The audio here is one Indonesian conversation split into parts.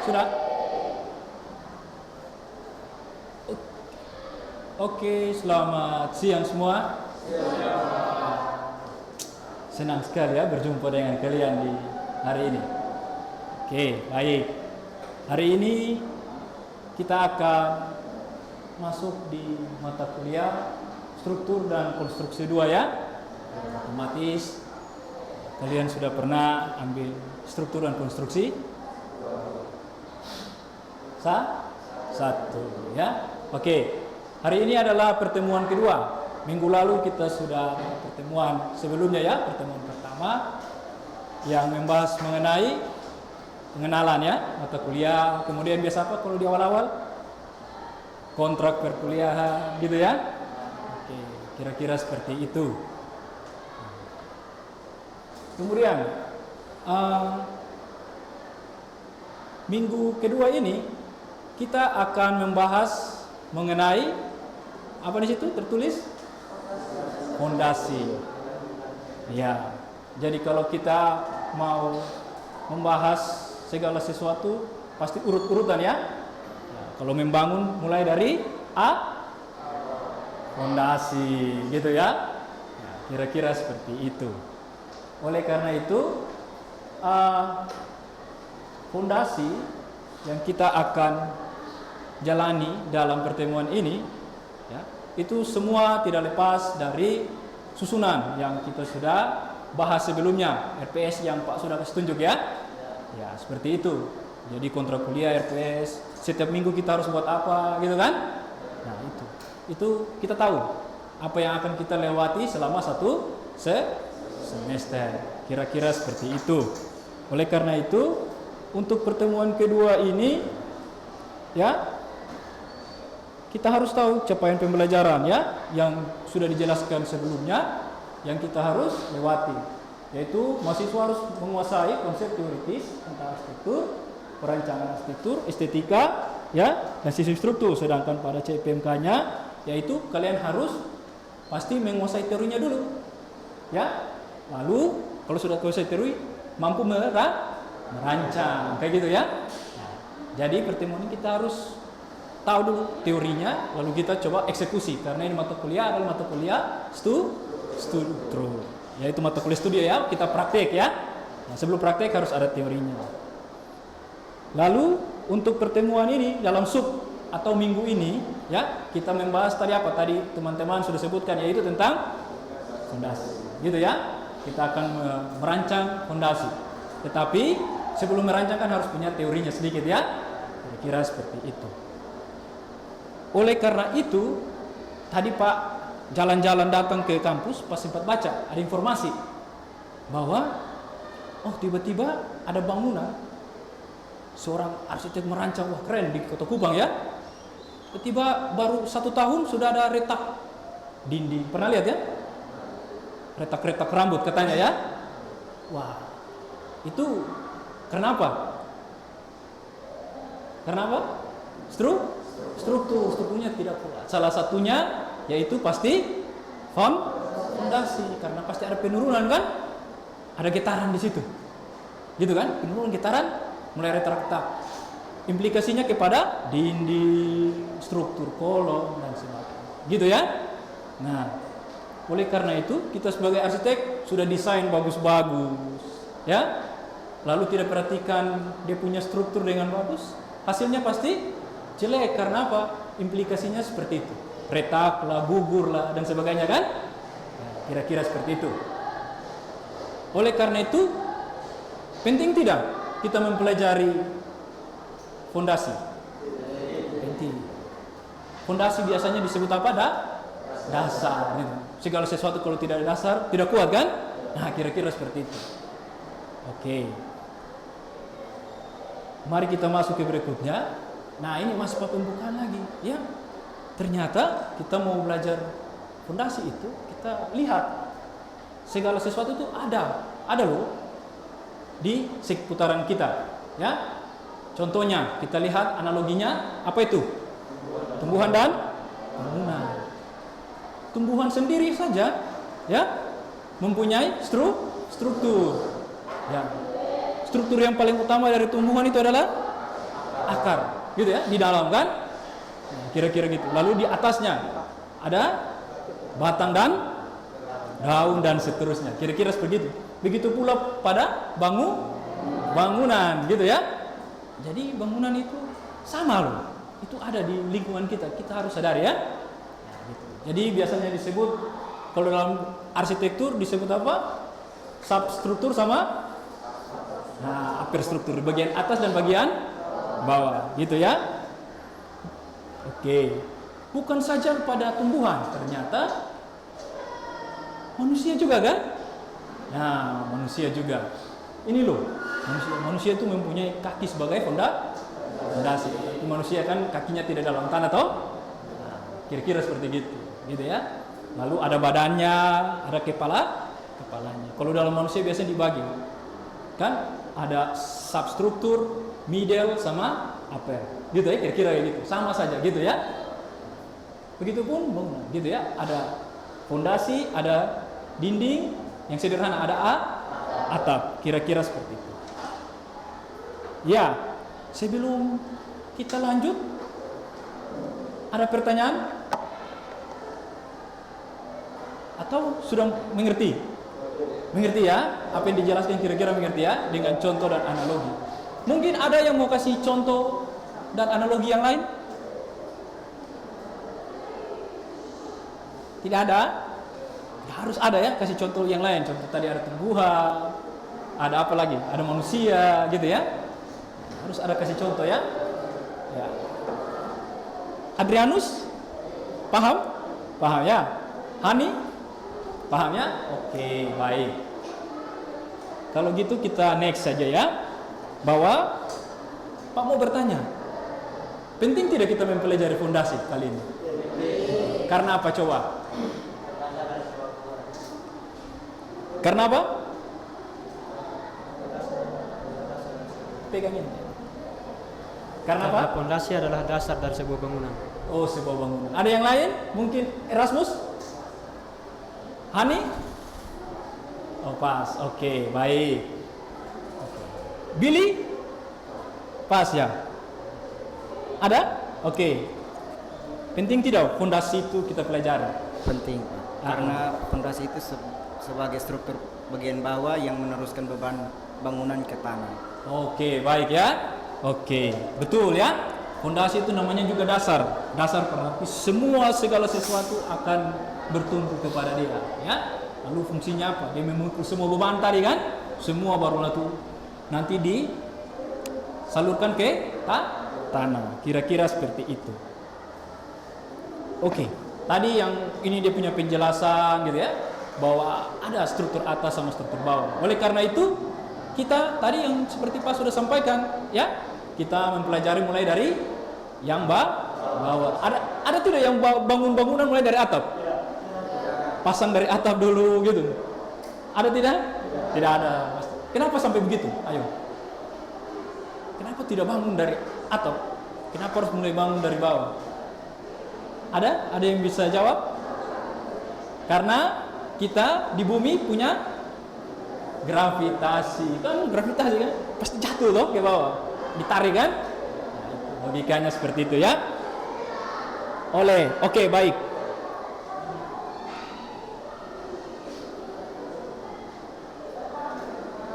Sudah? Oke, selamat siang semua. Senang sekali ya berjumpa dengan kalian di hari ini. Oke, baik. Hari ini kita akan masuk di mata kuliah struktur dan konstruksi 2 ya. Otomatis kalian sudah pernah ambil struktur dan konstruksi? Satu ya. Oke. Hari ini adalah pertemuan kedua. Minggu lalu kita sudah pertemuan sebelumnya ya, pertemuan pertama yang membahas mengenai pengenalan ya, mata kuliah. Kemudian biasa apa kalau di awal-awal? Kontrak perkuliahan gitu ya. Oke, kira-kira seperti itu. Kemudian minggu kedua ini kita akan membahas mengenai apa di situ tertulis? Fondasi. Ya. Jadi kalau kita mau membahas segala sesuatu pasti urut-urutan ya. Kalau membangun mulai dari fondasi gitu ya. Kira-kira seperti itu. Oleh karena itu fondasi yang kita akan jalani dalam pertemuan ini ya, itu semua tidak lepas dari susunan yang kita sudah bahas sebelumnya, RPS yang Pak sudah kasih tunjuk ya. Ya, seperti itu. Jadi kontrak kuliah RPS, setiap minggu kita harus buat apa gitu kan? Nah, itu kita tahu apa yang akan kita lewati selama satu semester. Kira-kira seperti itu. Oleh karena itu, untuk pertemuan kedua ini ya, kita harus tahu capaian pembelajaran ya yang sudah dijelaskan sebelumnya yang kita harus lewati, yaitu mahasiswa harus menguasai konsep teoritis tentang arsitektur, perancangan arsitektur, estetika ya, dan sistem struktur. Sedangkan pada CPMK-nya yaitu kalian harus pasti menguasai teorinya dulu ya. Lalu kalau sudah kuasai teori mampu merancang kayak gitu ya. Nah, jadi pertemuan ini kita harus tahu dulu teorinya, lalu kita coba eksekusi. Karena ini mata kuliah adalah mata kuliah struktur, yaitu mata kuliah studi ya, kita praktek ya. Nah, sebelum praktek harus ada teorinya. Lalu untuk pertemuan ini dalam sub atau minggu ini ya, kita membahas tadi apa? Tadi teman-teman sudah sebutkan, yaitu tentang fondasi. Gitu ya. Kita akan merancang fondasi. Tetapi sebelum merancang kan harus punya teorinya sedikit ya. Kira-kira seperti itu. Oleh karena itu, tadi Pak jalan-jalan datang ke kampus, pas sempat baca, ada informasi bahwa tiba-tiba ada bangunan, seorang arsitek merancang, wah keren di Kota Kupang ya. Tiba-tiba baru 1 tahun sudah ada retak dinding, pernah lihat ya? Retak-retak rambut katanya ya. Wah, itu kenapa? Kenapa? Strukturnya tidak kuat. Salah satunya yaitu pasti fondasi, karena pasti ada penurunan kan, ada getaran di situ, gitu kan? Penurunan getaran mulai retak-retak. Implikasinya kepada dinding, struktur kolom dan sebagainya, gitu ya. Nah, oleh karena itu kita sebagai arsitek sudah desain bagus-bagus, ya. Lalu tidak perhatikan dia punya struktur dengan bagus, hasilnya pasti jelek. Karena apa? Implikasinya seperti itu, retak lah, gugur lah, dan sebagainya kan? Kira-kira seperti itu. Oleh karena itu, penting tidak kita mempelajari fondasi? Penting. Fondasi biasanya disebut apa? Dasar. Segala sesuatu kalau tidak ada dasar tidak kuat kan? Nah, kira-kira seperti itu. Oke. Mari kita masuk ke berikutnya. Nah, ini masih pembukaan lagi ya. Ternyata kita mau belajar fondasi itu, kita lihat segala sesuatu itu ada loh di seputaran kita ya. Contohnya kita lihat analoginya, apa itu? Tumbuhan dan bangunan. Tumbuhan sendiri saja ya mempunyai struktur ya. Struktur yang paling utama dari tumbuhan itu adalah akar, gitu ya, di dalam kan? Nah, kira-kira gitu. Lalu di atasnya ada batang dan daun dan seterusnya. Kira-kira seperti itu. Begitu pula pada bangunan, gitu ya. Jadi bangunan itu sama loh. Itu ada di lingkungan kita. Kita harus sadar ya. Nah, gitu. Jadi biasanya disebut kalau dalam arsitektur disebut apa? Substruktur sama upper struktur, bagian atas dan bagian bawah, gitu ya. Oke. Bukan saja pada tumbuhan, ternyata manusia juga kan? Nah, manusia juga. Ini loh, manusia itu mempunyai kaki sebagai fondasi. Manusia kan kakinya tidak dalam tanah toh? Nah, kira-kira seperti gitu ya. Lalu ada badannya, ada kepalanya. Kalau dalam manusia biasanya dibagi, kan? Ada substruktur, middle sama upper, gitu ya, kira-kira gitu. Sama saja, gitu ya. Begitupun bangunan, gitu ya. Ada fondasi, ada dinding, yang sederhana ada atap, kira-kira seperti itu. Ya, sebelum kita lanjut, ada pertanyaan? Atau sudah mengerti? Mengerti ya? Apa yang dijelaskan kira-kira mengerti ya? Dengan contoh dan analogi. Mungkin ada yang mau kasih contoh dan analogi yang lain? Tidak ada? Ya, harus ada ya, kasih contoh yang lain. Contoh tadi ada tumbuhan, ada apa lagi? Ada manusia, gitu ya. Harus ada kasih contoh ya. Ya. Adrianus? Paham? Paham ya? Hani? Paham ya? Oke, baik. Kalau gitu kita next saja ya. Bahwa Pak mau bertanya, penting tidak kita mempelajari fondasi kali ini? Karena apa coba? Karena apa? Pegangin. Karena apa? Fondasi adalah dasar dari sebuah bangunan. Oh, sebuah bangunan. Ada yang lain? Mungkin Erasmus? Hani? Oh, pas. Oke, baik. Billy? Pas ya? Ada? Oke. Penting tidak fondasi itu kita pelajari? Penting, karena fondasi itu sebagai struktur bagian bawah yang meneruskan beban bangunan ke tanah. Oke, baik ya. Oke, betul ya. Fondasi itu namanya juga dasar. Dasar berarti segala sesuatu akan bertumpu kepada dia, ya. Lalu fungsinya apa? Dia memukul semua beban tadi kan? Semua baru nanti disalurkan ke tanah. Kira-kira seperti itu. Oke, tadi yang ini dia punya penjelasan gitu ya, bahwa ada struktur atas sama struktur bawah. Oleh karena itu, kita tadi yang seperti Pak sudah sampaikan, ya, kita mempelajari mulai dari yang bawah. Ada tidak yang bangun bangunan mulai dari atap? Pasang dari atap dulu gitu. Ada tidak? Tidak ada. Kenapa sampai begitu? Ayo. Kenapa tidak bangun dari atap? Kenapa harus mulai bangun dari bawah? Ada? Ada yang bisa jawab? Karena kita di bumi punya gravitasi. Kan gravitasi kan pasti jatuh loh ke bawah. Ditarik kan? Nah, logikanya seperti itu ya. Oke, baik.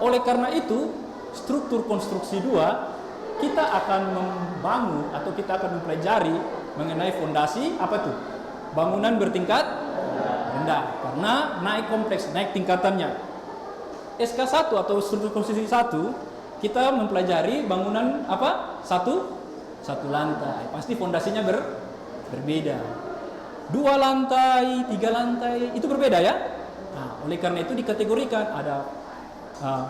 Oleh karena itu, struktur konstruksi 2 kita akan membangun atau kita akan mempelajari mengenai fondasi apa tuh? Bangunan bertingkat rendah. Karena naik kompleks, naik tingkatannya. SK1 atau struktur konstruksi 1 kita mempelajari bangunan apa? Satu lantai. Pasti fondasinya berbeda. 2 lantai, 3 lantai itu berbeda ya. Nah, oleh karena itu dikategorikan ada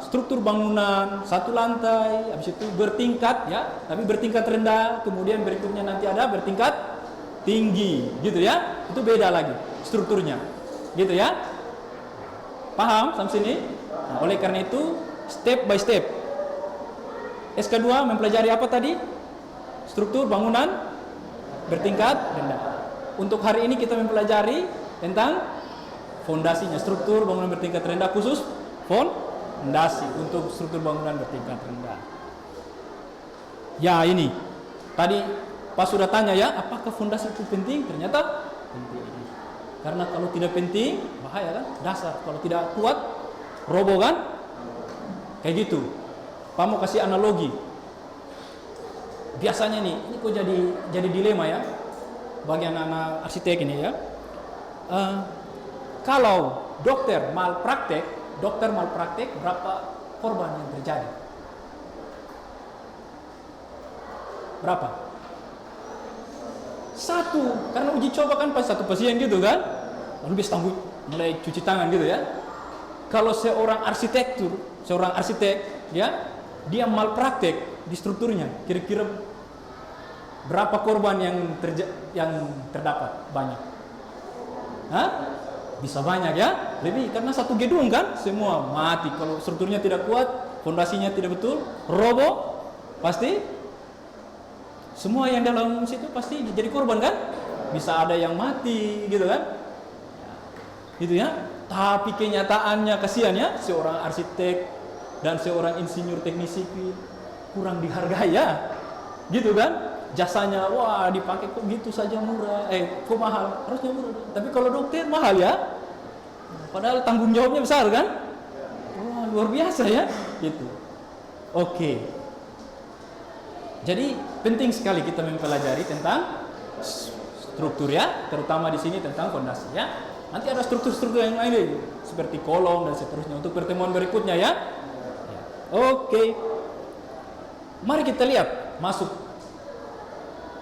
struktur bangunan 1 lantai, habis itu bertingkat ya, tapi bertingkat rendah, kemudian berikutnya nanti ada bertingkat tinggi, gitu ya. Itu beda lagi strukturnya, gitu ya. Paham sampai sini? Nah, oleh karena itu step by step. SK2 mempelajari apa tadi? Struktur bangunan bertingkat rendah. Untuk hari ini kita mempelajari tentang fondasinya, struktur bangunan bertingkat rendah khusus fondasi untuk struktur bangunan bertingkat rendah. Ya, ini Tadi pas sudah tanya ya, apakah fondasi itu penting? Ternyata penting. Karena kalau tidak penting, bahaya kan? Dasar. Kalau tidak kuat, roboh kan? Kayak gitu. Pak mau kasih analogi. Biasanya nih, ini kok jadi dilema ya, bagi anak-anak arsitek ini ya. Kalau dokter malpraktek, berapa korban yang terjadi? Berapa? Satu, karena uji coba kan pas satu pasien gitu kan, lalu bisa mulai cuci tangan gitu ya. Kalau seorang arsitek ya, dia malpraktek di strukturnya, kira-kira berapa korban yang terdapat? Banyak. Hah? Bisa banyak ya, lebih karena satu gedung kan, semua mati kalau strukturnya tidak kuat, fondasinya tidak betul, roboh, pasti semua yang dalam situ pasti jadi korban kan, bisa ada yang mati gitu kan, gitu ya. Tapi kenyataannya kasihan ya, seorang arsitek dan seorang insinyur teknik sipil kurang dihargai ya, gitu kan. Jasanya wah dipakai kok gitu saja murah, kok mahal, harusnya murah. Tapi kalau dokter mahal ya, padahal tanggung jawabnya besar kan, wah luar biasa ya, gitu. Oke. Jadi penting sekali kita mempelajari tentang struktur ya, terutama di sini tentang fondasi ya. Nanti ada struktur-struktur yang lain seperti kolom dan seterusnya untuk pertemuan berikutnya ya. Oke. Mari kita lihat masuk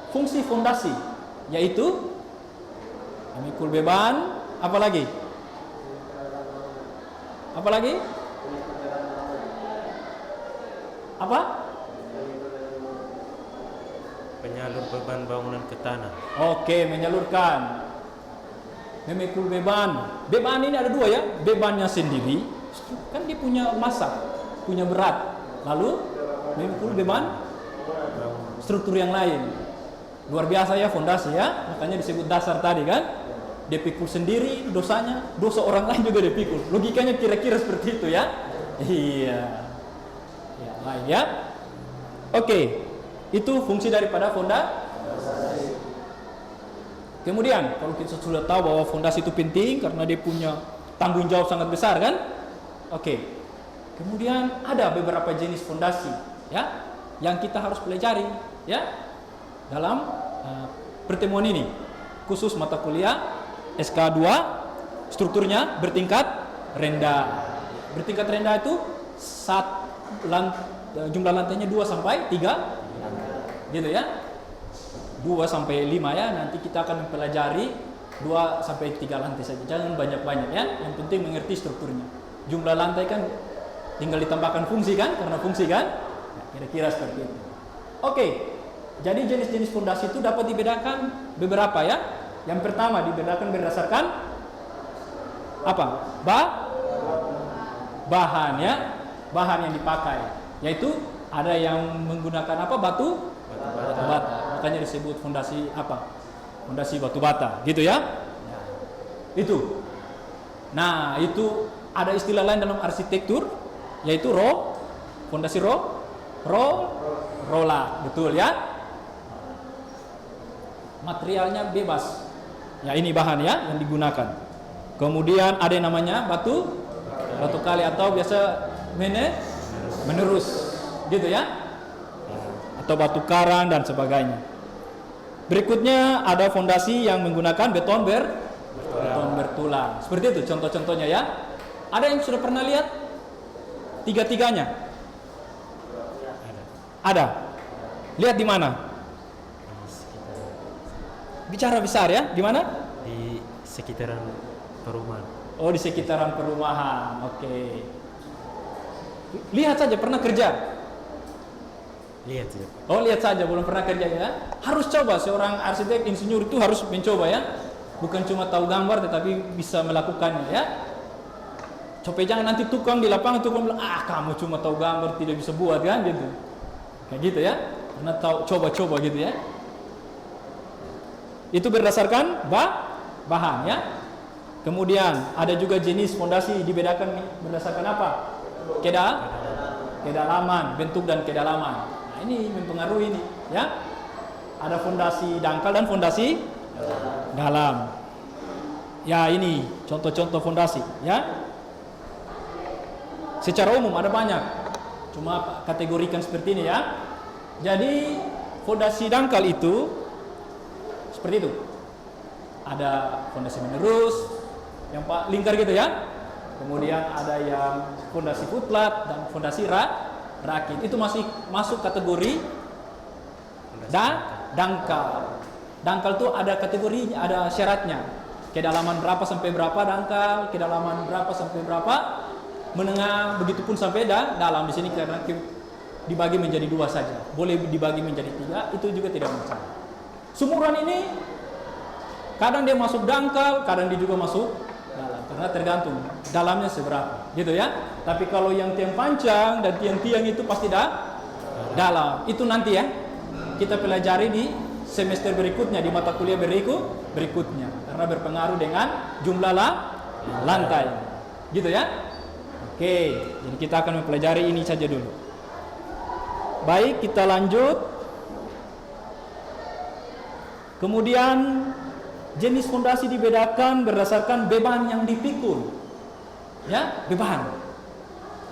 fungsi fondasi, yaitu memikul beban, apa lagi? Apa lagi? Apa? Penyalur beban bangunan ke tanah. Oke, menyalurkan. Memikul beban. Beban ini ada dua ya, bebannya sendiri, kan dia punya massa, punya berat. Lalu memikul beban struktur yang lain. Luar biasa ya fondasi ya, makanya disebut dasar tadi kan. Dia pikul sendiri dosanya, dosa orang lain juga dia pikul. Logikanya kira-kira seperti itu ya. Iya. Ya, baik ya. Oke. Itu fungsi daripada fondasi. Kemudian kalau kita sudah tahu bahwa fondasi itu penting karena dia punya tanggung jawab sangat besar kan? Oke. Kemudian ada beberapa jenis fondasi ya yang kita harus pelajari ya dalam pertemuan ini, khusus mata kuliah SK2, strukturnya bertingkat rendah. Bertingkat rendah itu jumlah lantainya 2 sampai 3 gitu ya. 2 sampai 5 ya, nanti kita akan mempelajari 2 sampai 3 lantai saja, jangan banyak-banyak ya, yang penting mengerti strukturnya. Jumlah lantai kan tinggal ditambahkan fungsi kan, karena fungsi kan, kira-kira seperti itu. Oke, jadi jenis-jenis fondasi itu dapat dibedakan beberapa ya. Yang pertama dibedakan berdasarkan apa? Bahan ya, bahan yang dipakai, yaitu ada yang menggunakan apa? Batu bata. Makanya disebut fondasi apa? Fondasi batu bata, gitu ya. Itu. Nah, itu ada istilah lain dalam arsitektur, yaitu fondasi rola, betul ya. Materialnya bebas. Ya, ini bahan ya yang digunakan. Kemudian ada yang namanya batu kali atau biasa menerus, gitu ya. Atau batu karang dan sebagainya. Berikutnya ada fondasi yang menggunakan beton bertulang. Seperti itu contoh-contohnya ya. Ada yang sudah pernah lihat tiga-tiganya? Ada. Lihat di mana? Bicara besar ya, di mana? Di sekitaran perumahan. Oh, di sekitaran perumahan. Oke. Lihat saja, pernah kerja? Lihat sih. Oh, lihat saja, belum pernah kerja ya. Harus coba, seorang arsitek insinyur itu harus mencoba ya. Bukan cuma tahu gambar tetapi bisa melakukannya ya. Coba jangan nanti tukang di lapangan tukang bilang, kamu cuma tahu gambar tidak bisa buat kan gitu. Kayak gitu ya. Karena tahu coba-coba gitu ya. Itu berdasarkan bahan ya. Kemudian ada juga jenis fondasi dibedakan berdasarkan apa? Kedalaman, bentuk dan kedalaman. Nah, ini mempengaruhi ini ya. Ada fondasi dangkal dan fondasi dalam. Ya, ini contoh-contoh fondasi, ya. Secara umum ada banyak. Cuma kategorikan seperti ini ya. Jadi fondasi dangkal itu seperti itu. Ada fondasi menerus yang lingkar gitu ya. Kemudian ada yang fondasi footplat dan fondasi rakit. Itu masih masuk kategori dangkal. Dangkal itu ada kategorinya, ada syaratnya. Kedalaman berapa sampai berapa dangkal, kedalaman berapa sampai berapa, menengah, begitupun sampai dalam. Di sini karena dibagi menjadi 2 saja. Boleh dibagi menjadi 3, itu juga tidak masalah. Sumuran ini kadang dia masuk dangkal, kadang dia juga masuk dalam, karena tergantung dalamnya seberapa, gitu ya. Tapi kalau yang tiang panjang dan tiang-tiang itu pasti dalam. Itu nanti ya kita pelajari di semester berikutnya, di mata kuliah berikutnya, karena berpengaruh dengan jumlah lantai, gitu ya. Oke, jadi kita akan mempelajari ini saja dulu. Baik, kita lanjut. Kemudian jenis fondasi dibedakan berdasarkan beban yang dipikul. Ya, beban.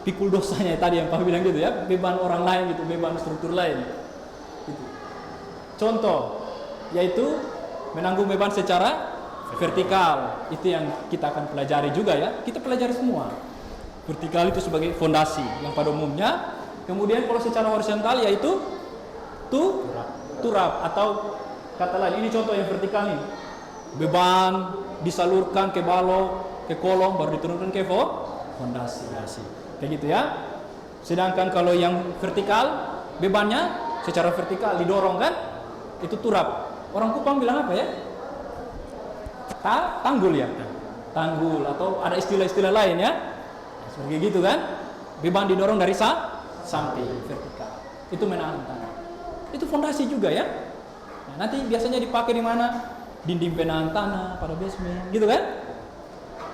Pikul dosanya tadi yang Pak bilang gitu ya, beban orang lain gitu, beban struktur lain. Gitu. Contoh yaitu menanggung beban secara vertikal. Itu yang kita akan pelajari juga ya. Kita pelajari semua. Vertikal itu sebagai fondasi yang pada umumnya. Kemudian kalau secara horizontal yaitu turap atau kata lain, ini contoh yang vertikal nih. Beban disalurkan ke balok, ke kolom, baru diturunkan ke fondasi. Kayak gitu ya. Sedangkan kalau yang vertikal, bebannya secara vertikal didorong kan, itu turap. Orang Kupang bilang apa ya? Tanggul ya. Tanggul atau ada istilah-istilah lain ya. Seperti gitu kan. Beban didorong dari samping vertikal. Itu menahan tanah. Itu fondasi juga ya. Nah, nanti biasanya dipakai di mana? Dinding penahan tanah pada basement, gitu kan?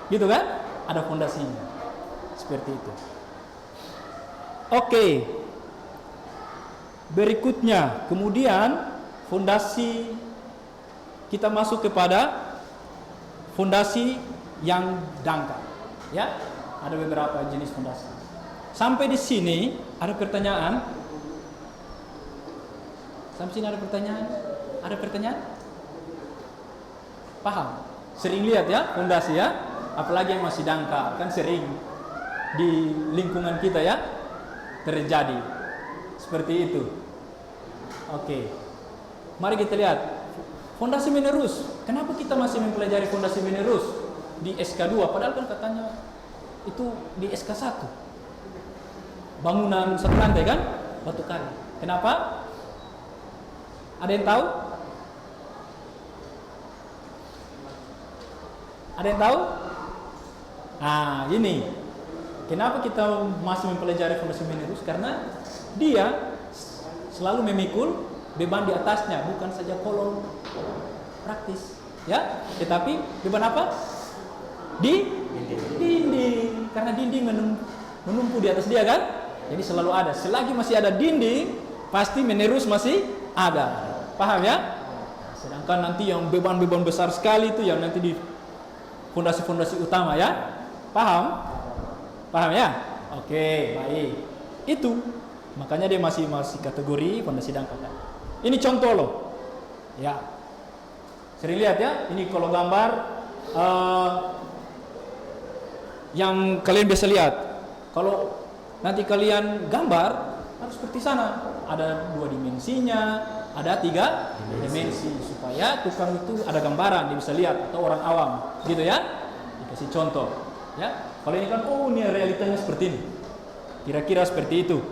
Gitu kan? Ada fondasinya. Seperti itu. Oke. Berikutnya, kemudian fondasi kita masuk kepada fondasi yang dangkal. Ya, ada beberapa jenis fondasi. Sampai di sini ada pertanyaan? Sampai sini ada pertanyaan? Ada pertanyaan? Paham? Sering lihat ya fondasi ya, apalagi yang masih dangkal, kan sering di lingkungan kita ya terjadi seperti itu. Oke, mari kita lihat fondasi menerus. Kenapa kita masih mempelajari fondasi menerus di SK2? Padahal kan katanya itu di SK1. Bangunan satu lantai kan, batu kali. Kenapa? Ada yang tahu? Ada yang tahu? Nah, ini. Kenapa kita masih mempelajari fondasi menerus? Karena dia selalu memikul beban di atasnya, bukan saja kolom praktis, ya. Tetapi beban apa? Di dinding. Karena dinding menumpu di atas dia kan? Jadi selalu ada. Selagi masih ada dinding, pasti menerus masih ada. Paham ya? Sedangkan nanti yang beban-beban besar sekali itu yang nanti di fondasi-fondasi utama ya. Paham? Paham ya? Oke, baik. Itu makanya dia masih kategori fondasi dangkal. Ini contoh loh. Ya. Sering lihat ya? Ini kalau gambar yang kalian bisa lihat. Kalau nanti kalian gambar harus seperti sana. Ada 2 dimensinya, ada 3 dimensi supaya tukang itu ada gambaran dia bisa lihat atau orang awam gitu ya. Dikasih contoh ya. Kalau ini kan ini realitanya seperti ini. Kira-kira seperti itu.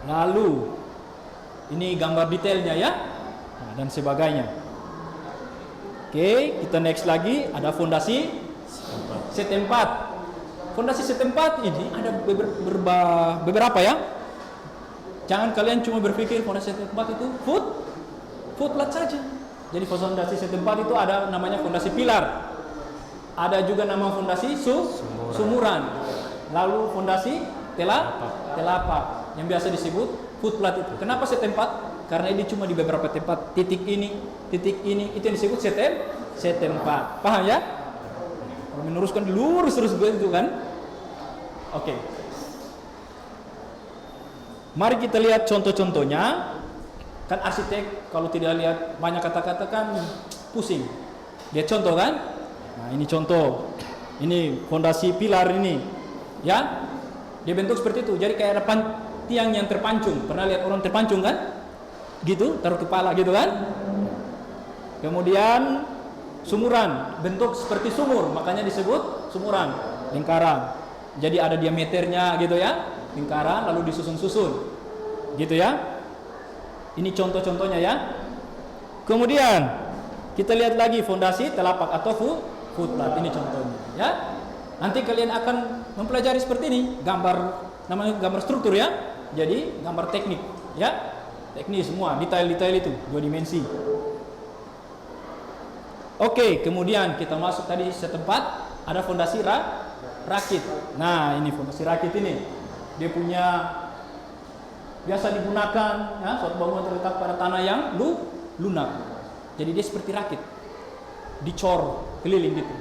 Lalu ini gambar detailnya ya. Nah, dan sebagainya. Oke, kita next lagi ada fondasi setempat. Fondasi setempat ini ada beberapa ya. Jangan kalian cuma berpikir fondasi setempat itu footplat saja. Jadi fondasi setempat itu ada namanya fondasi pilar. Ada juga nama fondasi sumuran. Lalu fondasi telapak yang biasa disebut footplat itu. Kenapa setempat? karena ini cuma di beberapa tempat, titik ini, itu yang disebut setempat. Paham ya? Kalau meneruskan lurus terus begitu kan? Oke. Mari kita lihat contoh-contohnya. Kan arsitek kalau tidak lihat banyak kata-kata kan pusing. Dia contoh kan? Nah, ini contoh. Ini fondasi pilar ini. Ya? Dia bentuk seperti itu. Jadi kayak ada tiang yang terpancung. Pernah lihat orang terpancung kan? Gitu, taruh kepala gitu kan? Kemudian sumuran, bentuk seperti sumur, makanya disebut sumuran, lingkaran. Jadi ada diameternya gitu ya, lingkaran lalu disusun-susun. Gitu ya. Ini contoh-contohnya ya. Kemudian kita lihat lagi fondasi telapak atau footplat. Ini contohnya ya. Nanti kalian akan mempelajari seperti ini, namanya gambar struktur ya. Jadi gambar teknik ya. Teknik semua, detail-detail itu 2 dimensi. Oke, kemudian kita masuk tadi setempat ada fondasi rakit. Nah, ini fondasi rakit ini. Dia punya biasa digunakan ya, suatu bangunan terletak pada tanah yang lunak. Jadi dia seperti rakit, dicor keliling gitu.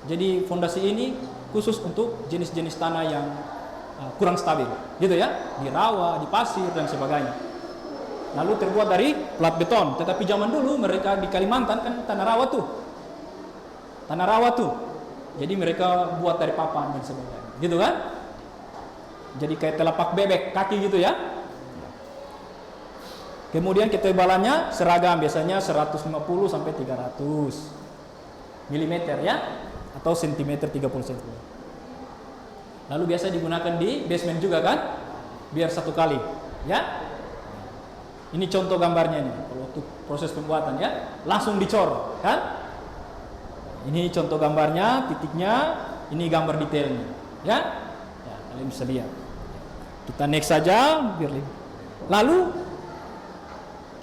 Jadi fondasi ini khusus untuk jenis-jenis tanah yang kurang stabil, gitu ya, di rawa, di pasir dan sebagainya. Lalu terbuat dari plat beton. Tetapi zaman dulu mereka di Kalimantan kan tanah rawa tuh. Jadi mereka buat dari papan dan sebagainya, gitu kan? Jadi kayak telapak bebek kaki gitu ya. Kemudian ketebalannya seragam, biasanya 150 sampai 300 mm ya, atau cm 30 cm. Lalu biasa digunakan di basement juga kan, biar satu kali ya. Ini contoh gambarnya nih, waktu proses pembuatan ya, langsung dicor kan. Ini contoh gambarnya, titiknya, ini gambar detailnya ya. Ya, kalian bisa lihat. Kita next saja biar lebih. Lalu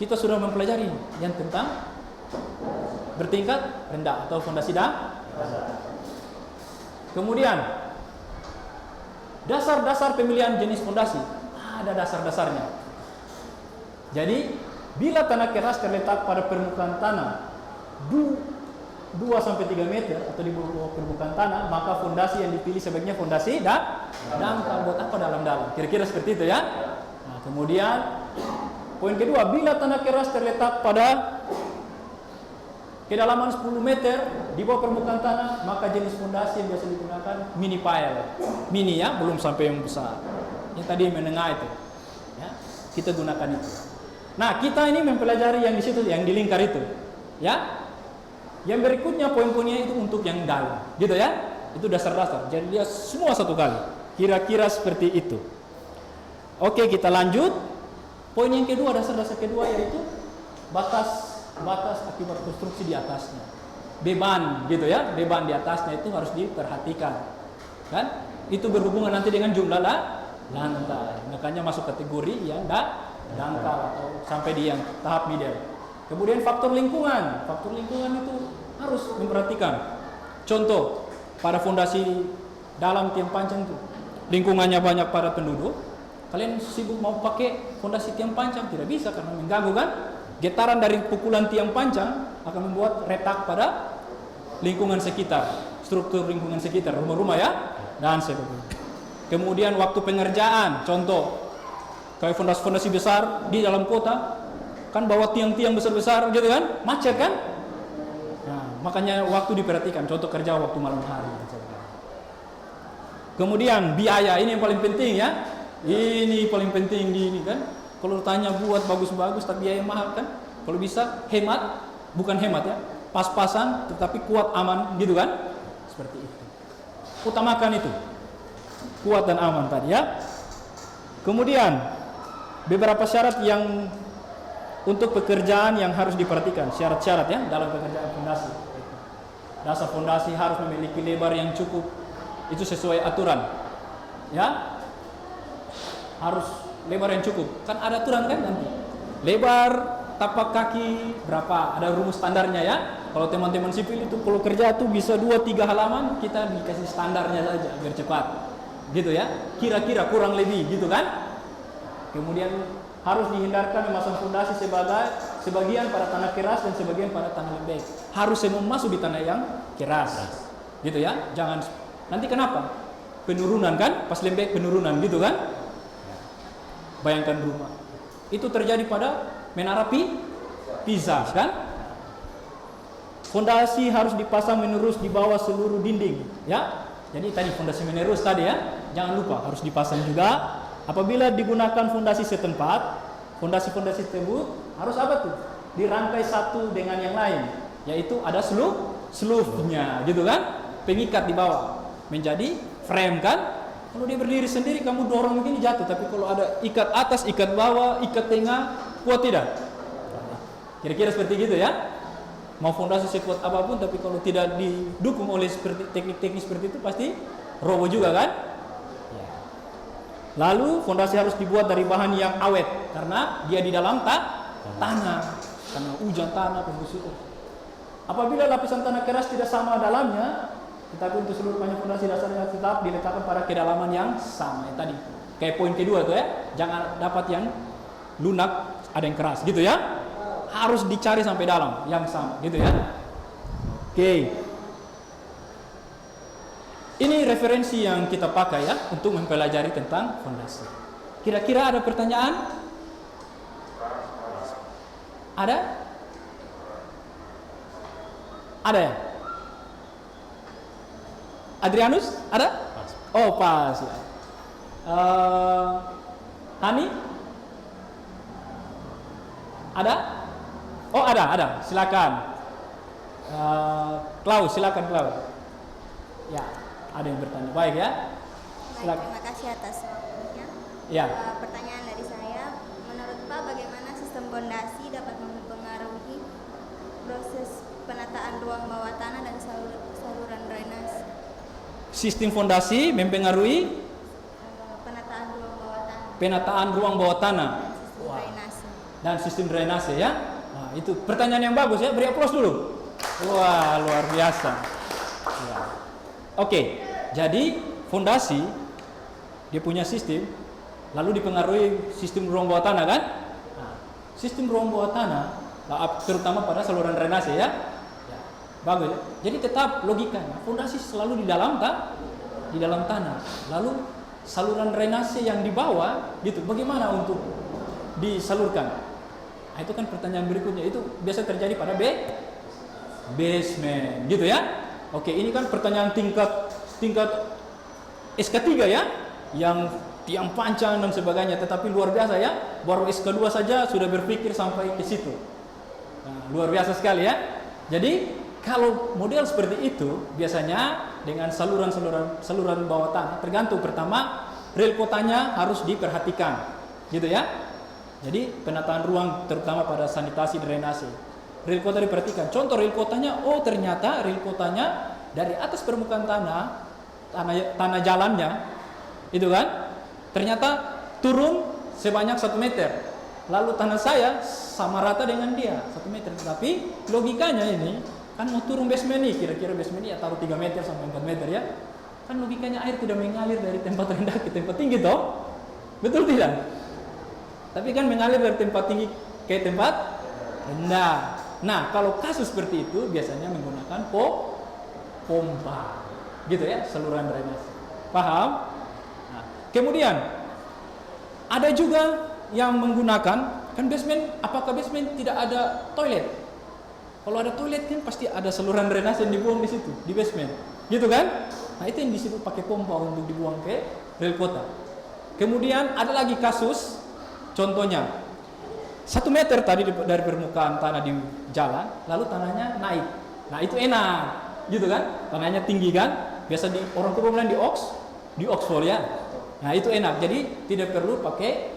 kita sudah mempelajari yang tentang bertingkat rendah atau fondasi dasar. Kemudian dasar-dasar pemilihan jenis fondasi, ada dasar-dasarnya. Jadi bila tanah keras terletak pada permukaan tanah 2-3 meter atau di bawah permukaan tanah, maka fondasi yang dipilih sebaiknya fondasi dangkal. Buat apa dalam-dalam? Kira-kira seperti itu ya. Nah, kemudian poin kedua, bila tanah keras terletak pada kedalaman 10 meter di bawah permukaan tanah, maka jenis fondasi yang biasa digunakan mini pile. Mini ya, belum sampai yang besar. Yang tadi menengah itu. Ya, kita gunakan itu. Nah, kita ini mempelajari yang di situ, yang di lingkar itu. Ya. Yang berikutnya poin-poinnya itu untuk yang dalam, gitu ya. Itu dasar-dasar. Jadi dia semua satu kali. Kira-kira seperti itu. Oke, kita lanjut. Poin yang kedua, dasar-dasar kedua yaitu batas akibat konstruksi di atasnya. Beban, gitu ya. Beban di atasnya itu harus diperhatikan. Kan? Itu berhubungan nanti dengan jumlah lantai. Makanya masuk kategori yang dangkal atau sampai di yang tahap middle. Kemudian faktor lingkungan itu harus memperhatikan. Contoh, pada fondasi dalam tiang pancang itu lingkungannya banyak para penduduk. Kalian sibuk mau pakai fondasi tiang pancang, tidak bisa karena mengganggu kan? Getaran dari pukulan tiang pancang akan membuat retak pada lingkungan sekitar, struktur lingkungan sekitar, rumah-rumah ya, dan sebagainya. Kemudian waktu pengerjaan, contoh kayak fondasi-fondasi besar di dalam kota, kan bawa tiang-tiang besar-besar gitu kan, macet kan. Nah, makanya waktu diperhatikan, contoh kerja waktu malam hari. Kemudian biaya, ini yang paling penting ya. Ini paling penting di ini kan. Kalau tanya buat bagus-bagus tapi biaya mahal kan. Kalau bisa hemat, bukan hemat ya, pas-pasan tetapi kuat aman gitu kan. Seperti itu. Utamakan itu. Kuat dan aman tadi ya. Kemudian beberapa syarat yang untuk pekerjaan yang harus diperhatikan, syarat-syarat ya dalam pekerjaan fondasi. Dasar fondasi harus memiliki lebar yang cukup, itu sesuai aturan. Ya, harus lebar yang cukup. Kan ada aturan kan nanti. Lebar tapak kaki berapa? Ada rumus standarnya ya. Kalau teman-teman sipil itu kalau kerja tuh bisa 2-3 halaman, kita dikasih standarnya saja biar cepat. Gitu ya. Kira-kira kurang lebih gitu kan. Kemudian harus dihindarkan memasang fondasi sebagian pada tanah keras dan sebagian pada tanah lembek. Harus semua masuk di tanah yang keras. Gitu ya. Jangan nanti kenapa? Penurunan kan? Pas lembek penurunan gitu kan? Bayangkan rumah. Itu terjadi pada Menara Pisa kan? Fondasi harus dipasang menerus di bawah seluruh dinding, ya. Jadi tadi fondasi menerus tadi ya. Jangan lupa harus dipasang juga. Apabila digunakan fondasi setempat, fondasi-fondasi tersebut harus apa tuh? Dirangkai satu dengan yang lain, yaitu ada slope-nya, gitu kan? Pengikat di bawah menjadi frame kan? Kalau dia berdiri sendiri kamu dorong begini jatuh, tapi kalau ada ikat atas, ikat bawah, ikat tengah, kuat tidak? Kira-kira seperti gitu ya. Mau fondasi sekuat apapun, tapi kalau tidak didukung oleh teknik-teknik seperti itu pasti roboh juga kan? Lalu fondasi harus dibuat dari bahan yang awet karena dia di dalam tanah, karena hujan tanah pembusukan. Apabila lapisan tanah keras tidak sama dalamnya, tetapi untuk seluruh panjang fondasi dasarnya tetap diletakkan pada kedalaman yang sama. Ya, tadi kayak poin kedua tuh ya, jangan dapat yang lunak ada yang keras gitu ya. Harus dicari sampai dalam yang sama gitu ya. Oke. Ini referensi yang kita pakai ya untuk mempelajari tentang fondasi. Kira-kira ada pertanyaan? Ada? Ada ya? Adrianus? Ada? Pas. Oh pas ya. Hani? Ada? Oh ada. Silakan. Klaus, silakan Klaus. Ya, ada yang bertanya. Baik ya. Baik, terima kasih atas waktunya. Ya. Pertanyaan dari saya, menurut Pak bagaimana sistem fondasi dapat mempengaruhi proses penataan ruang bawah tanah dan saluran drainase? Sistem fondasi mempengaruhi Penataan ruang bawah tanah penataan ruang bawah tanah dan sistem drainase. dan sistem drainase ya. Nah, itu pertanyaan yang bagus ya. Beri aplaus dulu. Wah, luar biasa. Ya. Oke, jadi fondasi dia punya sistem, lalu dipengaruhi sistem ruang bawah tanah kan? Nah, sistem ruang bawah tanah, terutama pada saluran drainase ya. Ya, bagus. Ya? Jadi tetap logikanya, fondasi selalu di dalam tanah. Lalu saluran drainase yang di bawah, gitu. Bagaimana untuk disalurkan? Nah, itu kan pertanyaan berikutnya. Itu biasa terjadi pada basement, gitu ya. Oke, ini kan pertanyaan tingkat SK3 ya, yang tiang panjang dan sebagainya, tetapi luar biasa ya, baru SK2 saja sudah berpikir sampai ke situ. Nah, luar biasa sekali ya. Jadi kalau model seperti itu biasanya dengan saluran bawah tanah tergantung. Pertama, rel kotanya harus diperhatikan, gitu ya. Jadi penataan ruang terutama pada sanitasi drainase. Rel kota diperhatikan. Contoh rel kotanya, oh ternyata rel kotanya dari atas permukaan tanah jalannya, itu kan, ternyata turun sebanyak 1 meter. Lalu tanah saya sama rata dengan dia 1 meter. Tapi logikanya ini kan mau turun basement nih, kira-kira basement ini ya taruh 3 meter sampai 4 meter ya. Kan logikanya air tidak mengalir dari tempat rendah ke tempat tinggi toh, betul tidak? Tapi kan mengalir dari tempat tinggi ke tempat rendah. Nah, kalau kasus seperti itu biasanya menggunakan pompa, gitu ya, saluran drainase. Paham? Nah, kemudian ada juga yang menggunakan kan basement. Apakah basement tidak ada toilet? Kalau ada toilet kan pasti ada saluran drainase yang dibuang di situ, di basement, gitu kan? Nah, itu yang disebut pakai pompa untuk dibuang ke rel kota. Kemudian ada lagi kasus, contohnya 1 meter tadi dari permukaan tanah di jalan, lalu tanahnya naik. Nah, itu enak, gitu kan? Tanahnya tinggi kan? Biasa orang tua bilang di Oxford ya. Nah, itu enak. Jadi tidak perlu pakai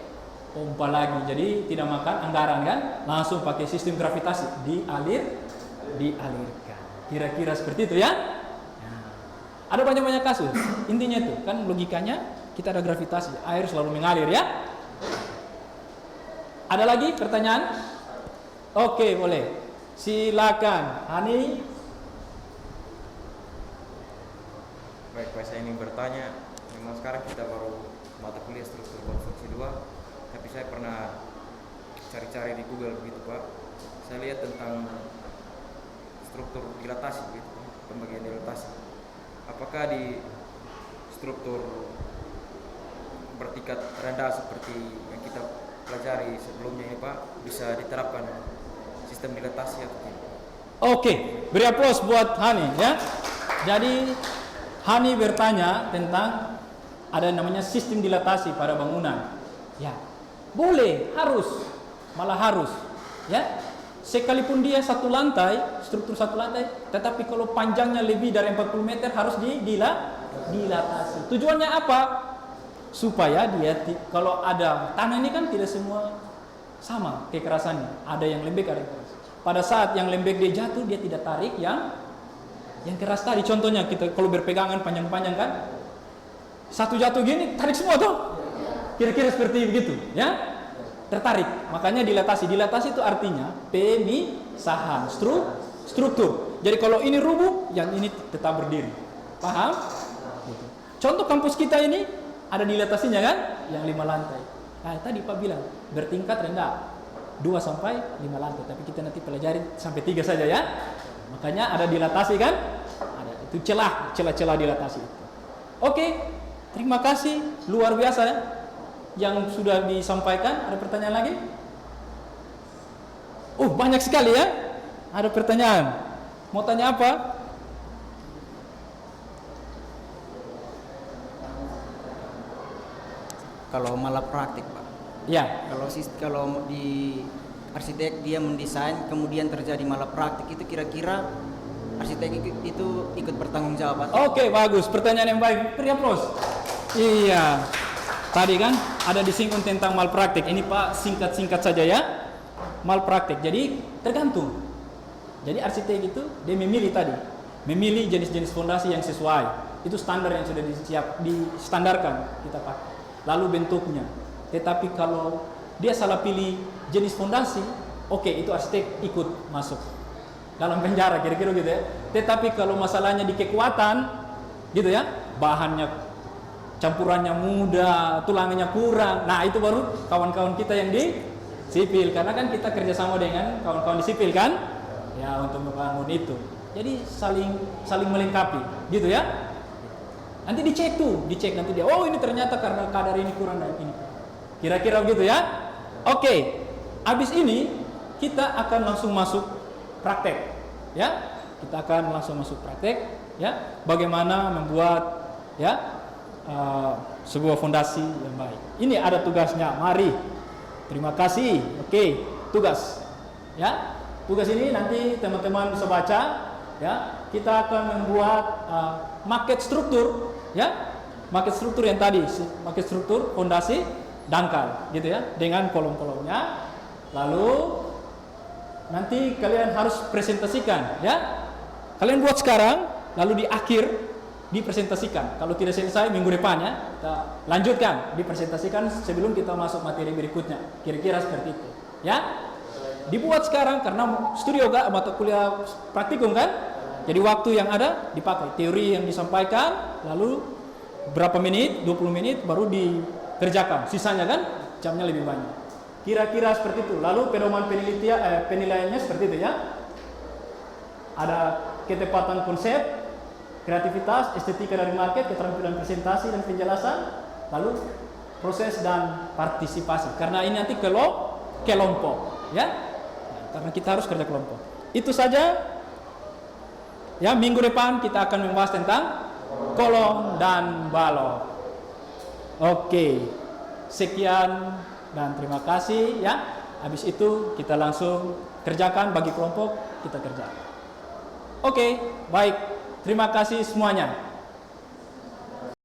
pompa lagi. Jadi tidak makan anggaran kan? Langsung pakai sistem gravitasi, dialirkan. Kira-kira seperti itu ya. Nah, ada banyak-banyak kasus. Intinya itu kan logikanya kita ada gravitasi, air selalu mengalir ya. Ada lagi pertanyaan? Oke, boleh. Silakan, Hani. Baik, saya ingin bertanya. Memang sekarang kita baru mata kuliah struktur konstruksi 2, tapi saya pernah cari-cari di Google begitu Pak, saya lihat tentang struktur dilatasi begitu Pak, pembagian dilatasi. Apakah di struktur bertingkat rendah seperti yang kita pelajari sebelumnya ini Pak bisa diterapkan sistem dilatasi atau tidak? Oke, beri aplaus buat Hani ya. Jadi Hani bertanya tentang ada namanya sistem dilatasi pada bangunan. Ya, boleh, harus, malah harus. Ya, sekalipun dia satu lantai, struktur satu lantai, tetapi kalau panjangnya lebih dari 40 meter harus dilatasi. Tujuannya apa? Supaya dia kalau ada tanah ini kan tidak semua sama kekerasannya. Ada yang lembek, ada yang keras. Pada saat yang lembek dia jatuh, dia tidak tarik yang keras tadi. Contohnya kita kalau berpegangan panjang-panjang kan, satu jatuh gini tarik semua tuh. Kira-kira seperti begitu, ya. Tertarik. Makanya dilatasi. Dilatasi itu artinya pemisahan struktur. Jadi kalau ini rubuh, yang ini tetap berdiri. Paham? Gitu. Contoh kampus kita ini ada dilatasinya kan, yang 5 lantai. Nah, tadi Pak bilang bertingkat rendah. 2 sampai 5 lantai, tapi kita nanti pelajari sampai 3 saja ya. Makanya ada dilatasi kan? Ada itu celah dilatasi itu. Oke, terima kasih, luar biasa ya yang sudah disampaikan. Ada pertanyaan lagi? Banyak sekali ya. Ada pertanyaan. Mau tanya apa? Kalau malah praktik Pak. Ya. Kalau di arsitek dia mendesain kemudian terjadi malah praktik, itu kira-kira arsitek itu ikut bertanggung jawab. Oke, bagus. Pertanyaan yang baik. Beri aplaus. Iya. Tadi kan ada disinggung tentang malpraktik. Ini Pak singkat-singkat saja ya. Malpraktik. Jadi tergantung. Jadi arsitek itu dia memilih tadi. Memilih jenis-jenis fondasi yang sesuai. Itu standar yang sudah distandarkan kita pakai. Lalu bentuknya. Tetapi kalau dia salah pilih jenis fondasi, oke, itu arsitek ikut masuk dalam penjara kira-kira gitu ya. Tetapi kalau masalahnya di kekuatan gitu ya, bahannya campurannya mudah, tulangnya kurang, nah itu baru kawan-kawan kita yang di sipil, karena kan kita kerjasama dengan kawan-kawan di sipil kan ya untuk membangun itu. Jadi saling melengkapi gitu ya. Nanti dicek nanti dia, ini ternyata karena kadar ini kurang dan ini. Kira-kira begitu ya. Oke. Habis ini kita akan langsung masuk praktek. Ya. Kita akan langsung masuk praktek ya. Bagaimana membuat ya sebuah fondasi yang baik. Ini ada tugasnya. Mari. Terima kasih. Oke, tugas. Ya. Tugas ini nanti teman-teman bisa baca ya. Kita akan membuat maket struktur ya. Maket struktur yang tadi, maket struktur fondasi dangkal gitu ya, dengan kolom-kolomnya. Lalu nanti kalian harus presentasikan ya. Kalian buat sekarang, lalu di akhir dipresentasikan. Kalau tidak selesai minggu depan ya, kita lanjutkan dipresentasikan sebelum kita masuk materi berikutnya. Kira-kira seperti itu ya. Dibuat sekarang karena studio mata kuliah praktikum kan. Jadi waktu yang ada dipakai, teori yang disampaikan, lalu berapa menit, 20 menit baru dikerjakan. Sisanya kan jamnya lebih banyak. Kira-kira seperti itu. Lalu pedoman penilaiannya seperti itu ya. Ada ketepatan konsep, kreativitas, estetika dari market, keterampilan presentasi dan penjelasan, lalu proses dan partisipasi. Karena ini nanti kelompok ya. Karena kita harus kerja kelompok. Itu saja. Ya, minggu depan kita akan membahas tentang kolom dan balok. Oke. Sekian dan terima kasih ya. Habis itu kita langsung kerjakan, bagi kelompok kita kerjakan. Oke, baik. Terima kasih semuanya.